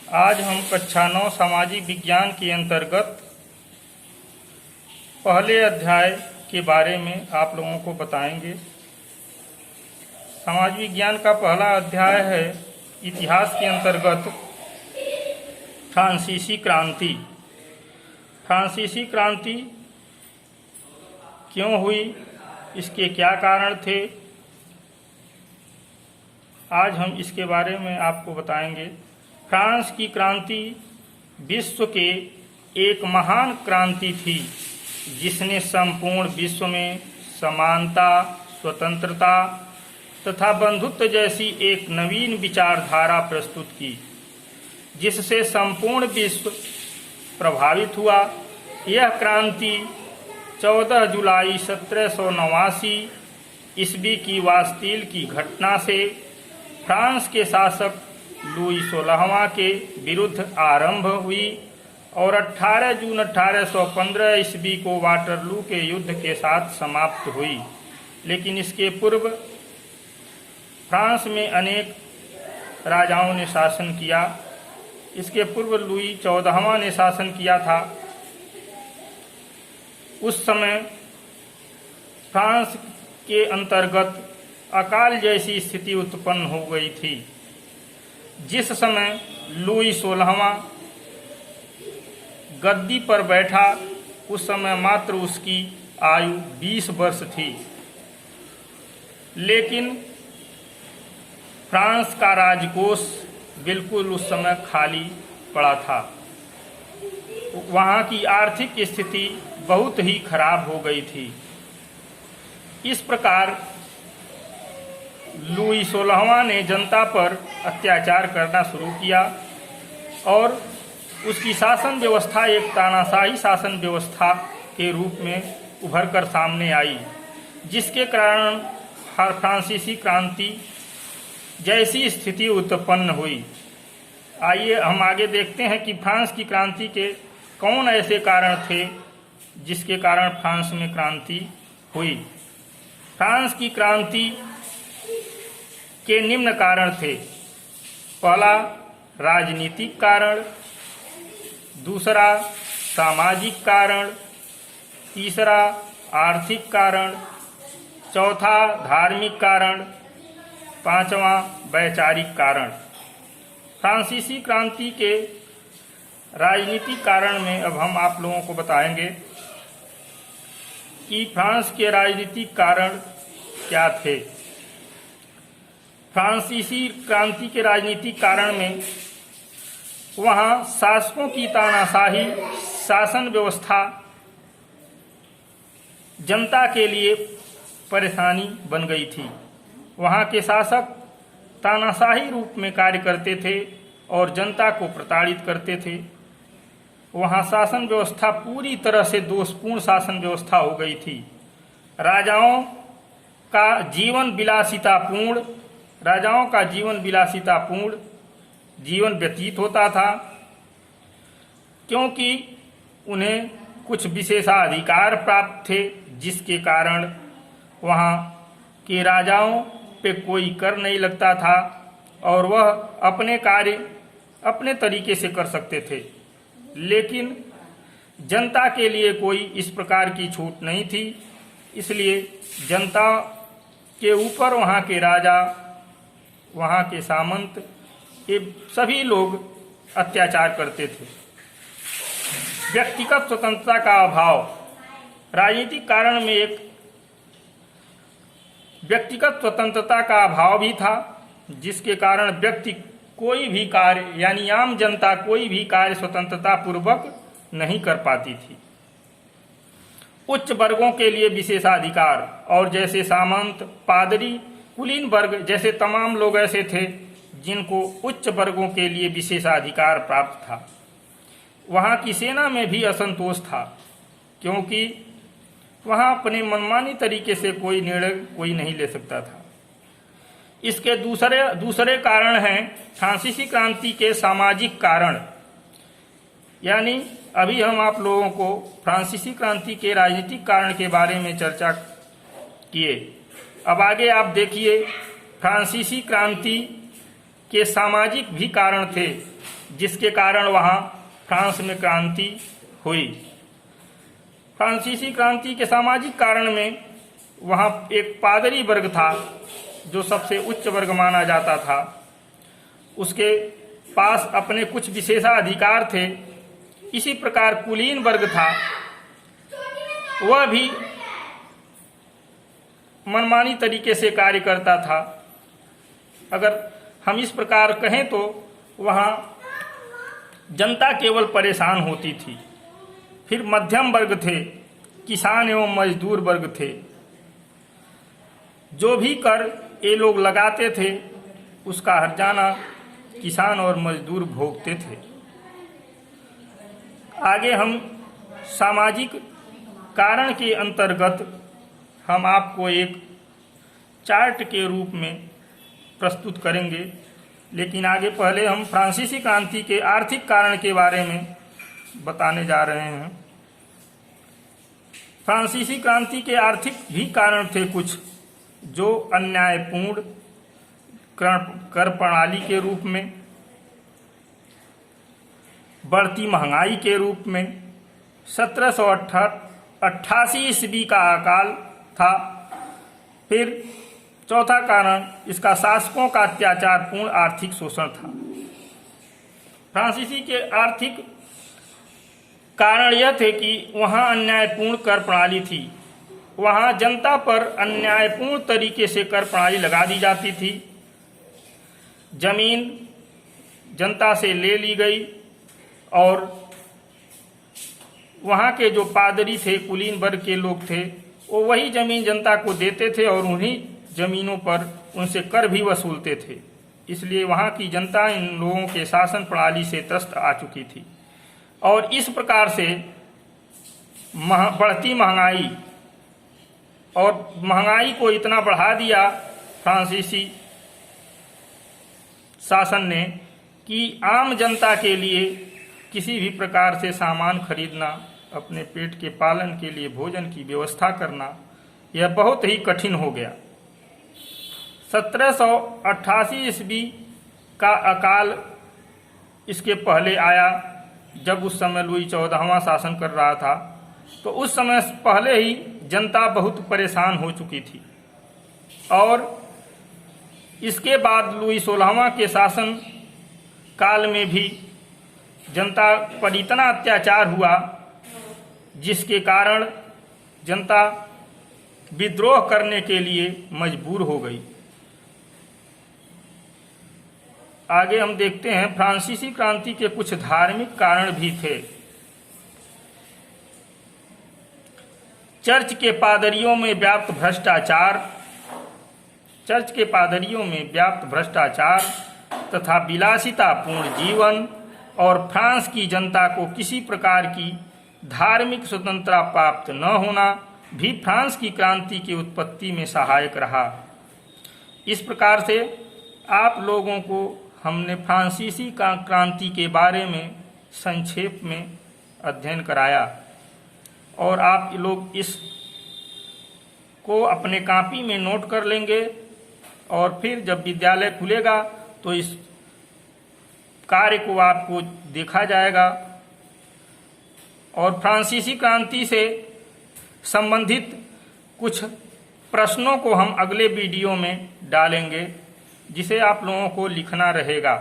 आज हम कक्षा 9 सामाजिक विज्ञान के अंतर्गत पहले अध्याय के बारे में आप लोगों को बताएंगे। समाज विज्ञान का पहला अध्याय है इतिहास के अंतर्गत फ्रांसीसी क्रांति। फ्रांसीसी क्रांति क्यों हुई, इसके क्या कारण थे, आज हम इसके बारे में आपको बताएंगे। फ्रांस की क्रांति विश्व के एक महान क्रांति थी जिसने संपूर्ण विश्व में समानता, स्वतंत्रता तथा बंधुत्व जैसी एक नवीन विचारधारा प्रस्तुत की, जिससे संपूर्ण विश्व प्रभावित हुआ। यह क्रांति 14 जुलाई 1789 ईस्वी की बास्टील की घटना से फ्रांस के शासक लुई 16वां के विरुद्ध आरंभ हुई और 18 जून 1815 ईस्वी को वाटरलू के युद्ध के साथ समाप्त हुई। लेकिन इसके पूर्व फ्रांस में अनेक राजाओं ने शासन किया। इसके पूर्व लुई 14वां ने शासन किया था। उस समय फ्रांस के अंतर्गत अकाल जैसी स्थिति उत्पन्न हो गई थी। जिस समय लुई 16वां गद्दी पर बैठा, उस समय मात्र उसकी आयु 20 वर्ष थी। लेकिन फ्रांस का राजकोष बिल्कुल उस समय खाली पड़ा था। वहाँ की आर्थिक स्थिति बहुत ही खराब हो गई थी। इस प्रकार लुई 16वां ने जनता पर अत्याचार करना शुरू किया और उसकी शासन व्यवस्था एक तानाशाही शासन व्यवस्था के रूप में उभर कर सामने आई, जिसके कारण फ्रांसीसी क्रांति जैसी स्थिति उत्पन्न हुई। आइए हम आगे देखते हैं कि फ्रांस की क्रांति के कौन ऐसे कारण थे जिसके कारण फ्रांस में क्रांति हुई। फ्रांस की क्रांति के निम्न कारण थे। पहला, राजनीतिक कारण। दूसरा, सामाजिक कारण। तीसरा, आर्थिक कारण। चौथा, धार्मिक कारण। पांचवा, वैचारिक कारण। फ्रांसीसी क्रांति के राजनीतिक कारण में अब हम आप लोगों को बताएंगे कि फ्रांस के राजनीतिक कारण क्या थे। फ्रांसीसी क्रांति के राजनीतिक कारण में वहाँ शासकों की तानाशाही शासन व्यवस्था जनता के लिए परेशानी बन गई थी। वहाँ के शासक तानाशाही रूप में कार्य करते थे और जनता को प्रताड़ित करते थे। वहाँ शासन व्यवस्था पूरी तरह से दोषपूर्ण शासन व्यवस्था हो गई थी। राजाओं का जीवन विलासितापूर्ण जीवन व्यतीत होता था, क्योंकि उन्हें कुछ विशेषाधिकार प्राप्त थे, जिसके कारण वहाँ के राजाओं पे कोई कर नहीं लगता था और वह अपने कार्य अपने तरीके से कर सकते थे। लेकिन जनता के लिए कोई इस प्रकार की छूट नहीं थी। इसलिए जनता के ऊपर वहाँ के राजा, वहाँ के सामंत, ये सभी लोग अत्याचार करते थे। व्यक्तिगत स्वतंत्रता का अभाव। राजनीतिक कारण में एक व्यक्तिगत स्वतंत्रता का अभाव भी था, जिसके कारण व्यक्ति कोई भी कार्य यानी आम जनता कोई भी कार्य स्वतंत्रता पूर्वक नहीं कर पाती थी। उच्च वर्गों के लिए विशेषाधिकार, और जैसे सामंत, पादरी, कुलीन वर्ग जैसे तमाम लोग ऐसे थे जिनको उच्च वर्गों के लिए विशेषाधिकार प्राप्त था। वहाँ की सेना में भी असंतोष था, क्योंकि वहाँ अपने मनमानी तरीके से कोई निर्णय कोई नहीं ले सकता था। इसके दूसरे कारण हैं फ्रांसीसी क्रांति के सामाजिक कारण। यानी अभी हम आप लोगों को फ्रांसीसी क्रांति के राजनीतिक कारण के बारे में चर्चा किए। अब आगे आप देखिए, फ्रांसीसी क्रांति के सामाजिक भी कारण थे, जिसके कारण वहाँ फ्रांस में क्रांति हुई। फ्रांसीसी क्रांति के सामाजिक कारण में वहाँ एक पादरी वर्ग था जो सबसे उच्च वर्ग माना जाता था। उसके पास अपने कुछ विशेषाधिकार थे। इसी प्रकार कुलीन वर्ग था, वह भी मनमानी तरीके से कार्य करता था। अगर हम इस प्रकार कहें तो वहाँ जनता केवल परेशान होती थी। फिर मध्यम वर्ग थे, किसान एवं मजदूर वर्ग थे। जो भी कर ये लोग लगाते थे उसका हर्जाना किसान और मजदूर भोगते थे। आगे हम सामाजिक कारण के अंतर्गत हम आपको एक चार्ट के रूप में प्रस्तुत करेंगे, लेकिन आगे पहले हम फ्रांसीसी क्रांति के आर्थिक कारण के बारे में बताने जा रहे हैं। फ्रांसीसी क्रांति के आर्थिक भी कारण थे कुछ, जो अन्यायपूर्ण कर प्रणाली के रूप में, बढ़ती महंगाई के रूप में, 1788 ईस्वी का अकाल था। फिर चौथा कारण इसका शासकों का अत्याचारपूर्ण आर्थिक शोषण था। फ्रांसीसी के आर्थिक कारण यह थे कि वहाँ अन्यायपूर्ण कर प्रणाली थी। वहाँ जनता पर अन्यायपूर्ण तरीके से कर प्रणाली लगा दी जाती थी। जमीन जनता से ले ली गई और वहाँ के जो पादरी थे, कुलीन वर्ग के लोग थे, वो वही जमीन जनता को देते थे और उन्हीं जमीनों पर उनसे कर भी वसूलते थे। इसलिए वहाँ की जनता इन लोगों के शासन प्रणाली से त्रस्त आ चुकी थी और इस प्रकार से बढ़ती महंगाई और महंगाई को इतना बढ़ा दिया फ्रांसीसी शासन ने कि आम जनता के लिए किसी भी प्रकार से सामान खरीदना, अपने पेट के पालन के लिए भोजन की व्यवस्था करना, यह बहुत ही कठिन हो गया। 1788 ईस्वी का अकाल इसके पहले आया, जब उस समय लुई 14वां शासन कर रहा था। तो उस समय पहले ही जनता बहुत परेशान हो चुकी थी और इसके बाद लुई 16वां के शासन काल में भी जनता पर इतना अत्याचार हुआ जिसके कारण जनता विद्रोह करने के लिए मजबूर हो गई। आगे हम देखते हैं फ्रांसीसी क्रांति के कुछ धार्मिक कारण भी थे। चर्च के पादरियों में व्याप्त भ्रष्टाचार तथा विलासितापूर्ण जीवन और फ्रांस की जनता को किसी प्रकार की धार्मिक स्वतंत्रता प्राप्त न होना भी फ्रांस की क्रांति की उत्पत्ति में सहायक रहा। इस प्रकार से आप लोगों को हमने फ्रांसीसी क्रांति के बारे में संक्षेप में अध्ययन कराया और आप लोग इस को अपने कॉपी में नोट कर लेंगे और फिर जब विद्यालय खुलेगा तो इस कार्य को आपको देखा जाएगा और फ्रांसीसी क्रांति से संबंधित कुछ प्रश्नों को हम अगले वीडियो में डालेंगे जिसे आप लोगों को लिखना रहेगा।